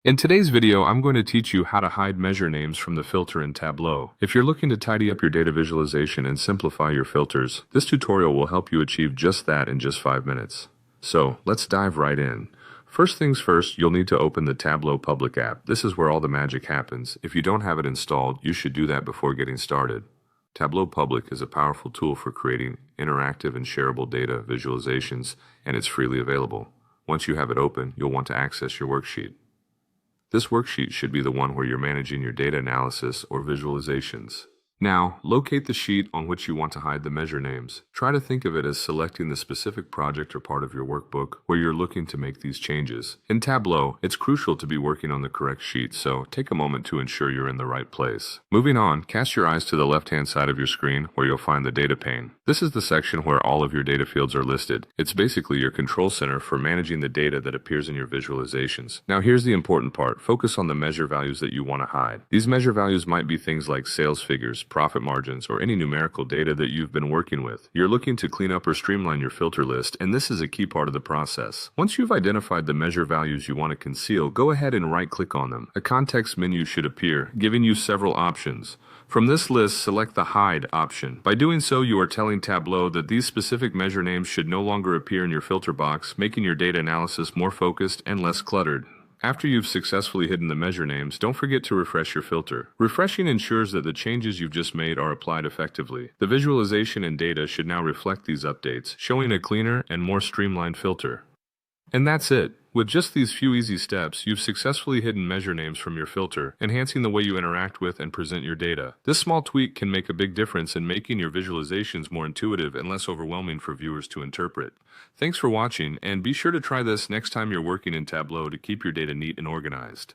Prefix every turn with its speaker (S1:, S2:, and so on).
S1: In today's video, I'm going to teach you how to hide measure names from the filter in Tableau. If you're looking to tidy up your data visualization and simplify your filters, this tutorial will help you achieve just that in just 5 minutes. So, let's dive right in. First things first, you'll need to open the Tableau public app. This is where all the magic happens. If you don't have it installed, you should do that before getting started. Tableau Public is a powerful tool for creating interactive and shareable data visualizations, and it's freely available. Once you have it open, you'll want to access your worksheet. This worksheet should be the one where you're managing your data analysis or visualizations. Now, locate the sheet on which you want to hide the measure names. Try to think of it as selecting the specific project or part of your workbook where you're looking to make these changes. In Tableau, it's crucial to be working on the correct sheet, so take a moment to ensure you're in the right place. Moving on, cast your eyes to the left-hand side of your screen where you'll find the data pane. This is the section where all of your data fields are listed. It's basically your control center for managing the data that appears in your visualizations. Now here's the important part. Focus on the measure values that you want to hide. These measure values might be things like sales figures, profit margins, or any numerical data that you've been working with. You're looking to clean up or streamline your filter list, and this is a key part of the process. Once you've identified the measure values you want to conceal, go ahead and right-click on them. A context menu should appear, giving you several options. From this list, select the Hide option. By doing so, you are telling Tableau that these specific measure names should no longer appear in your filter box, making your data analysis more focused and less cluttered. After you've successfully hidden the measure names, don't forget to refresh your filter. Refreshing ensures that the changes you've just made are applied effectively. The visualization and data should now reflect these updates, showing a cleaner and more streamlined filter. And that's it. With just these few easy steps, you've successfully hidden measure names from your filter, enhancing the way you interact with and present your data. This small tweak can make a big difference in making your visualizations more intuitive and less overwhelming for viewers to interpret. Thanks for watching, and be sure to try this next time you're working in Tableau to keep your data neat and organized.